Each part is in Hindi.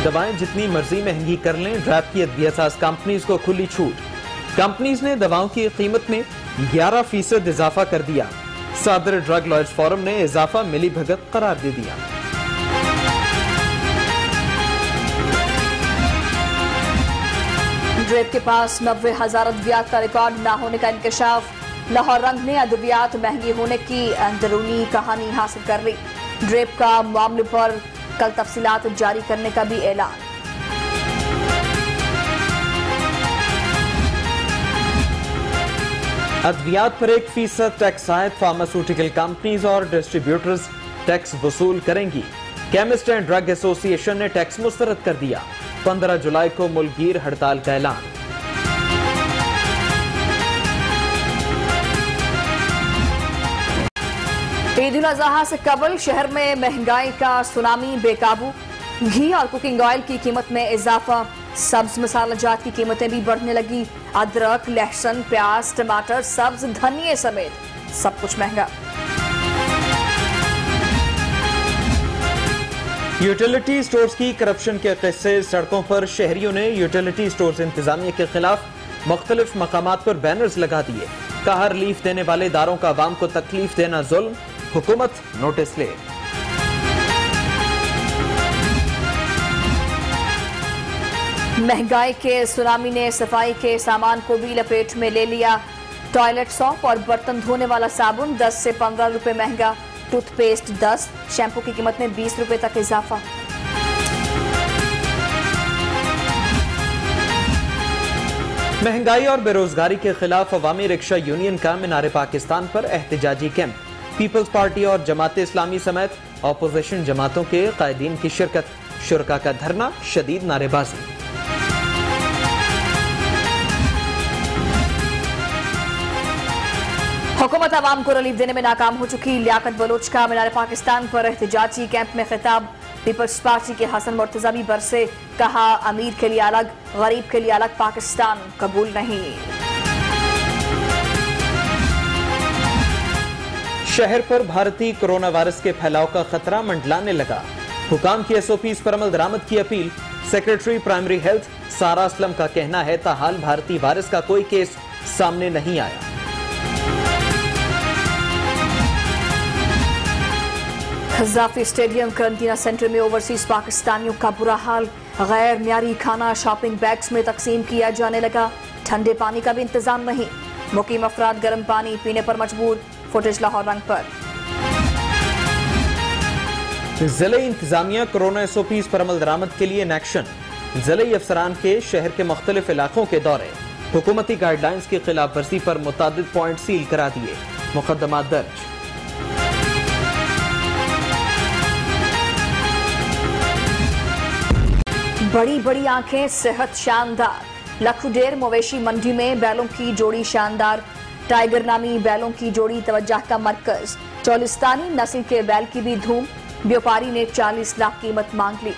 दवाएं जितनी मर्जी महंगी कर लें, ड्रैप की अद्वियासाज कंपनीज को खुली छूट। कंपनीज ने दवाओं की कीमत में 11% इजाफा कर दिया। सदर ड्रग लॉयर्स फोरम ने इजाफा मिली भगत करार दे दिया। ड्रेप के पास 90,000 अद्वियात का रिकॉर्ड न होने का इंकशाफ। लाहौर रंग ने अद्वियात महंगी होने की अंदरूनी कहानी हासिल कर ली। ड्रेप का मामले पर कल तफसीलात जारी करने का भी ऐलान। अद्वियात पर 1% टैक्स आयत, फार्मास्यूटिकल कंपनीज और डिस्ट्रीब्यूटर्स टैक्स वसूल करेंगी। केमिस्ट एंड ड्रग एसोसिएशन ने टैक्स मुस्तरद कर दिया। 15 जुलाई को मुल्कगीर हड़ताल का ऐलान। ईद उल अजहा से कबल शहर में महंगाई का सुनामी बेकाबू। घी और कुकिंग ऑयल की कीमत में इजाफा। सब्ज मसाला जात की कीमतें भी बढ़ने लगी। अदरक, लहसुन, प्याज, टमाटर, सब्ज, धनिये समेत सब कुछ महंगा। यूटिलिटी स्टोर्स की करप्शन के किस्से। सड़कों पर शहरियों ने यूटिलिटी स्टोर्स इंतजामिया के खिलाफ मुख्तलिफ मकामात पर बैनर्स लगा दिए। कहा रिलीफ देने वाले इदारों का आवाम को तकलीफ देना जुल्म, हुकूमत नोटिस ले। महंगाई के सुनामी ने सफाई के सामान को भी लपेट में ले लिया। टॉयलेट सॉप और बर्तन धोने वाला साबुन 10 से 15 रुपए महंगा। टूथपेस्ट 10, शैम्पू की कीमत में 20 रुपए तक इजाफा। महंगाई और बेरोजगारी के खिलाफ अवामी रिक्शा यूनियन का मीनार पाकिस्तान पर एहतजाजी कैंप। पीपल्स पार्टी और जमात इस्लामी समेत ऑपोजिशन जमातों के कायदीन की शिरकत। शुरका का धरना, शदीद नारेबाजी। हुकूमत आवाम को रिलीफ देने में नाकाम हो चुकी। लियाकत बलोच का मीनार पाकिस्तान पर एहतजाजी कैंप में खिताब। पीपल्स पार्टी के हसन मुर्तजा भी बरसे। कहा अमीर के लिए अलग, गरीब के लिए अलग पाकिस्तान कबूल नहीं। शहर पर भारतीय कोरोना वायरस के फैलाव का खतरा मंडलाने लगा। हुकाम की SOPs पर अमल दरामद की अपील। सेक्रेटरी प्राइमरी हेल्थ सारा असलम का कहना है ताहाल भारतीय वायरस का कोई केस सामने नहीं आया। खजाफी स्टेडियम करंटीना सेंटर में ओवरसीज पाकिस्तानियों का बुरा हाल। गैर मियारी खाना शॉपिंग बैग्स में तकसीम किया जाने लगा। ठंडे पानी का भी इंतजाम नहीं। मुकीम अफराद गर्म पानी पीने पर मजबूर। फुटेज लाहौर रंग पर। जिले इंतजामिया कोरोना SOPs पर अमल दरामद के लिए इन एक्शन। जिले अफसरान के शहर के मुख्तलिफ इलाकों के दौरे। हुकूमती गाइडलाइंस की खिलाफ वर्जी पर मुतादिद पॉइंट सील करा दिए। मुकदमा दर्ज। बड़ी बड़ी आंखें, सेहत शानदार। लखुडेर मवेशी मंडी में बैलों की जोड़ी शानदार। टाइगर नामी बैलों की जोड़ी तवज्जो का मरकज। चौलिस्तानी नस्ल के बैल की भी धूम। व्यापारी ने 40 लाख कीमत मांग ली।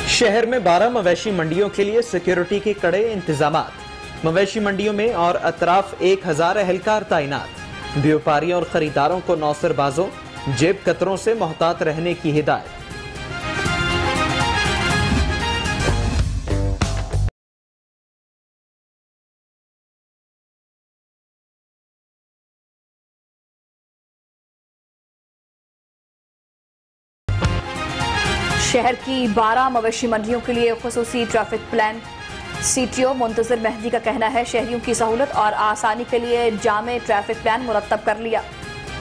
शहर में 12 मवेशी मंडियों के लिए सिक्योरिटी के कड़े इंतजामात। मवेशी मंडियों में और अतराफ 1000 एहलकार तैनात। व्यापारियों और खरीदारों को नौसरबाजों, जेब कतरों से मोहतात रहने की हिदायत। शहर की 12 मवेशी मंडियों के लिए खुसूसी traffic plan. CTO Muntazir Mehdi का कहना है शहरियों की सहूलत और आसानी के लिए जामे ट्रैफिक प्लान मुरतब कर लिया।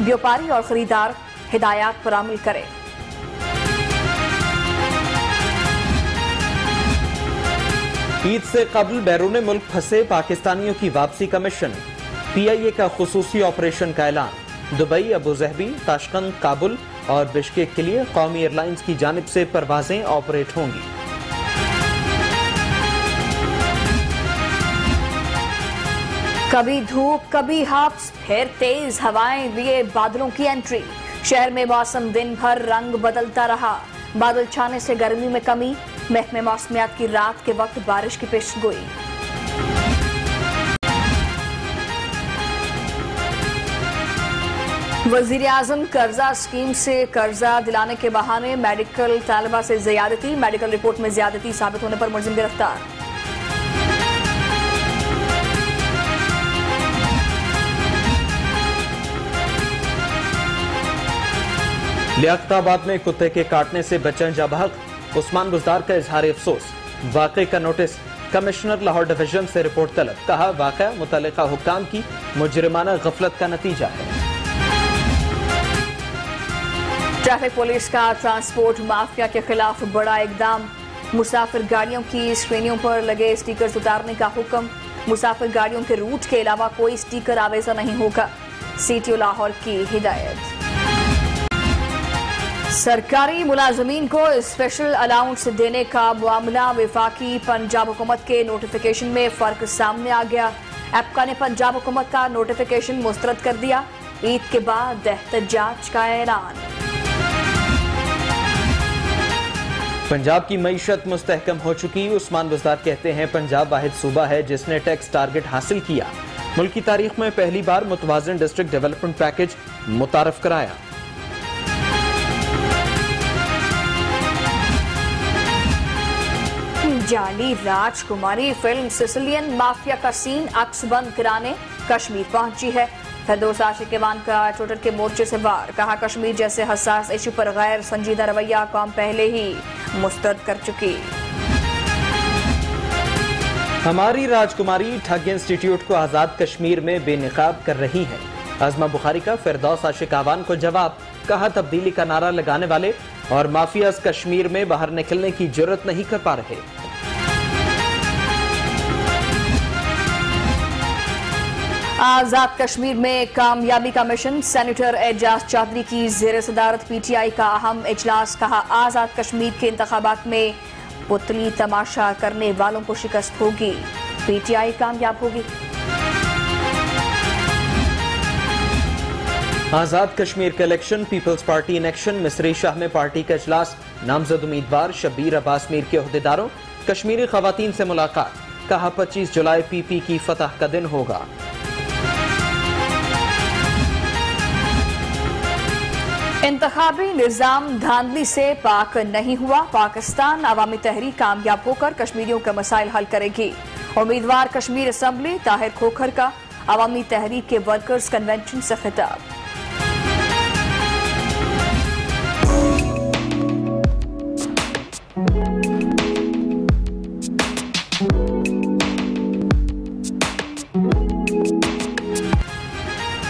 व्यापारी और खरीदार हिदायत पर अमल करें। ईद से कबल बैरून मुल्क फंसे पाकिस्तानियों की वापसी का मिशन। PIA का खुसूसी ऑपरेशन का ऐलान। दुबई, अबुजहबी, ताशकंद, काबुल और बिश्केक के लिए कौमी एयरलाइंस की जानिब से परवाजें ऑपरेट होंगी। कभी धूप, कभी हाफ्स, फिर तेज हवाएं लिए बादलों की एंट्री। शहर में मौसम दिन भर रंग बदलता रहा। बादल छाने से गर्मी में कमी। महकमे मौसमियात की रात के वक्त बारिश की पेशगोई। वजीर आजम कर्जा स्कीम से कर्जा दिलाने के बहाने मेडिकल तालिबा से ज्यादती, मेडिकल रिपोर्ट में ज्यादती साबित होने पर मुलजिम गिरफ्तार। लियाकताबाद में कुत्ते के काटने से बच्चें जबहक, उस्मान बुजदार का इजहार अफसोस। वाक़े का नोटिस कमिश्नर लाहौर डिवीजन से रिपोर्ट तलब, कहा वाक़या मुतल्लिका हुक्काम की मुजरिमाना गफलत का नतीजा है। ट्रैफिक पुलिस का ट्रांसपोर्ट माफिया के खिलाफ बड़ा इकदाम, मुसाफिर गाड़ियों की स्क्रीनियों पर लगे स्टिकर्स उतारने का हुक्म। मुसाफिर गाड़ियों के रूट के अलावा कोई स्टिकर आवेजा नहीं होगा, CTO लाहौर की हिदायत। सरकारी मुलाजमीन को स्पेशल अलाउंस देने का मामला, विफाकी पंजाब हुकूमत के नोटिफिकेशन में फर्क सामने आ गया। एपका ने पंजाब हुकूमत का नोटिफिकेशन मुस्तरद कर दिया। ईद के बाद एहतजाज का ऐलान। पंजाब की मईशत मुस्तहकम हो चुकी, उस्मान बुजदार कहते हैं पंजाब वाहिद सूबा है जिसने टैक्स टारगेट हासिल किया। मुल्क की तारीख में पहली बार मुतवाज़िन डिस्ट्रिक्ट डेवलपमेंट पैकेज मुतारफ कराया। जाली राजकुमारी फिल्म सिसिलियन माफिया का सीन अक्स बंद कराने कश्मीर पहुंची है। फिरदौस आशिकवान का ट्विटर के मोर्चे से वार, कहा कश्मीर जैसे हसास इशू पर गैर संजीदा रवैया कौम पहले ही मुस्तरद कर चुकी। हमारी राजकुमारी ठग इंस्टीट्यूट को आजाद कश्मीर में बेनिकाब कर रही है। आजमा बुखारी का फिरदौस आशिकवान को जवाब, कहा तब्दीली का नारा लगाने वाले और माफियाज कश्मीर में बाहर निकलने की जुर्रत नहीं कर पा रहे। आजाद कश्मीर में कामयाबी का मिशन, सेनेटर एजाज चौधरी की ज़ेर सदारत PTI का अहम इजलास, कहा आजाद कश्मीर के इंतखाबात में पुतली तमाशा करने वालों को शिकस्त होगी, PTI कामयाब होगी। आजाद कश्मीर का election, people's party in action, Misri Shah में पार्टी का इजलास, नामजद उम्मीदवार शब्बीर अब्बास मीर के ओहदेदारों, कश्मीरी खवातीन से मुलाकात, कहा 25 जुलाई PP की फतह का दिन होगा। इंतखाबी निजाम धांधली से पाक नहीं हुआ, पाकिस्तान अवामी तहरीक कामयाब होकर कश्मीरियों के मसाइल हल करेगी। उम्मीदवार कश्मीर असम्बली ताहिर खोखर का अवामी तहरीक के वर्कर्स कन्वेंशन से खिताब।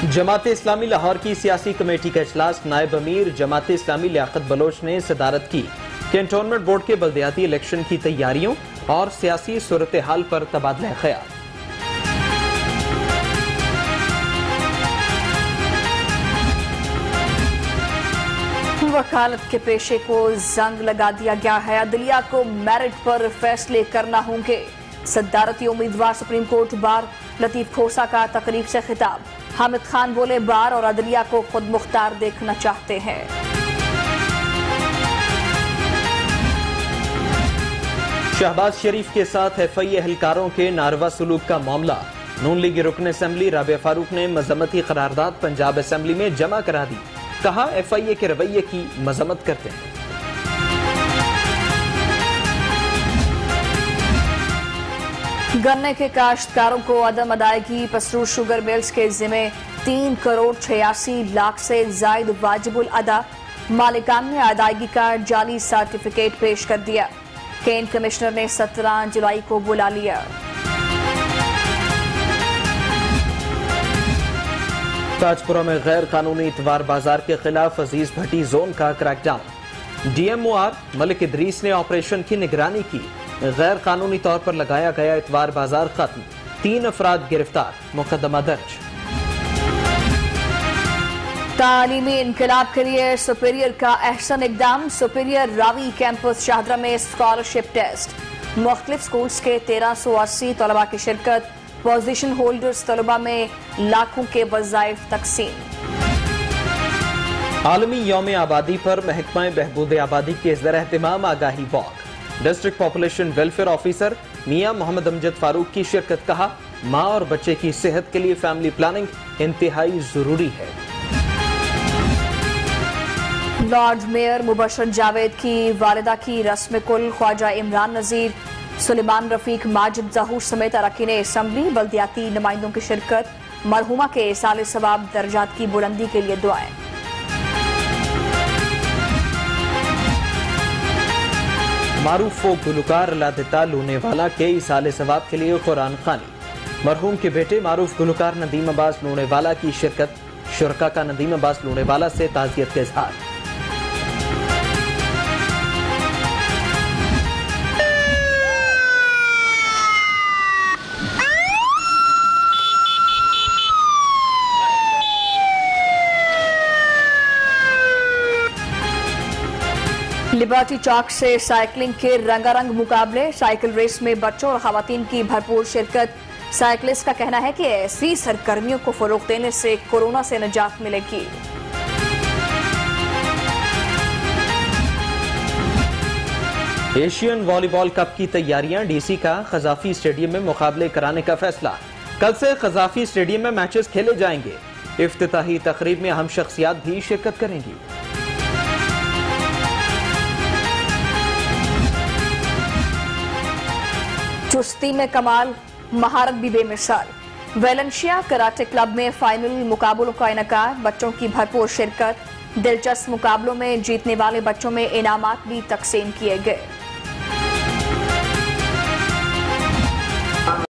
जमात इस्लामी लाहौर की सियासी कमेटी का इजलास, नायब अमीर जमात इस्लामी लियाकत बलोच ने सदारत की। कैंटोनमेंट बोर्ड के बल्दियाती इलेक्शन की तैयारियों और सियासी सूरत हाल पर तबादला ख्याल। वकालत के पेशे को जंग लगा दिया गया है, अदलिया को मेरिट पर फैसले करना होंगे। सदारती उम्मीदवार सुप्रीम कोर्ट बार लतीफ खोसा का तकरीब से खिताब, हामिद खान बोले बार और अदलिया को खुद मुख्तार देखना चाहते हैं। शहबाज शरीफ के साथ FI एहलकारों के नारवा सलूक का मामला, नून लीग रुकन असम्बली राबिया फारूक ने मजम्मती करारदाद पंजाब असम्बली में जमा करा दी, कहा FIA के रवैये की मजम्मत करते हैं। गन्ने के काश्तकारों को अदम अदायगी, पसरू शुगर मिल्स के जिम्मे 3 करोड़ 86 लाख से जायद वाजिबुल अदा, मालिकान ने अदायगी का जाली सर्टिफिकेट पेश कर दिया। केन कमिश्नर ने 17 जुलाई को बुला लिया। ताजपुरा में गैर कानूनी इतवार बाजार के खिलाफ अजीज भट्टी जोन का क्रैकडाउन, DMOR मलिक इदरीस ने ऑपरेशन की निगरानी की। गैर कानूनी तौर पर लगाया गया इतवार बाजार खत्म, 3 अफराद गिरफ्तार, मुकदमा दर्ज। तालीमी इनकलाब के लिए सुपीरियर का अहसन इकदाम, सुपीरियर रावी कैंपस शाहदरा में स्कॉलरशिप टेस्ट, मुख्तलिफ स्कूल्स के 1380 तलबा की शिरकत, पोजीशन होल्डर्स तलबा में लाखों के वज़ाइफ तकसीम। आलमी यौम आबादी पर महकमा बहबूद आबादी के ज़र एहतमाम आगाही walk, district population welfare officer Mian Mohammad Amjad Farooq की शिरकत, कहा माँ और बच्चे की सेहत के लिए फैमिली प्लानिंग इंतहाई जरूरी है। लॉर्ड मेयर मुबशर जावेद की वालिदा की रस्म कुल ख्वाजा इमरान नजीर, सुलेमान रफीक, माजिद जहूर समेत अरकान असम्बली, बल्दियाती नुमाइंदों की शिरकत। मरहुमा के साले सवाब दर्जात की बुलंदी के लिए दुआएं। मारूफ फोक गुलकार अल्लाह लूनेवाला के साले सवाब के लिए कुरान खानी। मरहूम के बेटे मारूफ गुलकार नदीम अब्बास लूनेवाला की शिरकत। शुरका का नदीम अब्बास लूनेवाला से ताज़ियत के इज़हार। लिबर्टी चौक से साइकिलिंग के रंगारंग मुकाबले। साइकिल रेस में बच्चों और खवातीन की भरपूर शिरकत। साइकिलिस्ट का कहना है कि ऐसी सरगर्मियों को फरोग देने से कोरोना से निजात मिलेगी। एशियन वॉलीबॉल कप की तैयारियां। डीसी का खजाफी स्टेडियम में मुकाबले कराने का फैसला। कल से खजाफी स्टेडियम में मैचेस खेले जाएंगे। इफ्तिताही तकरीब में अहम शख्सियात भी शिरकत करेंगी। चुस्ती में कमाल, महारत भी बेमिसाल। वेलेंशिया कराटे क्लब में फाइनल मुकाबलों का इनकार। बच्चों की भरपूर शिरकत। दिलचस्प मुकाबलों में जीतने वाले बच्चों में इनामात भी तकसीम किए गए।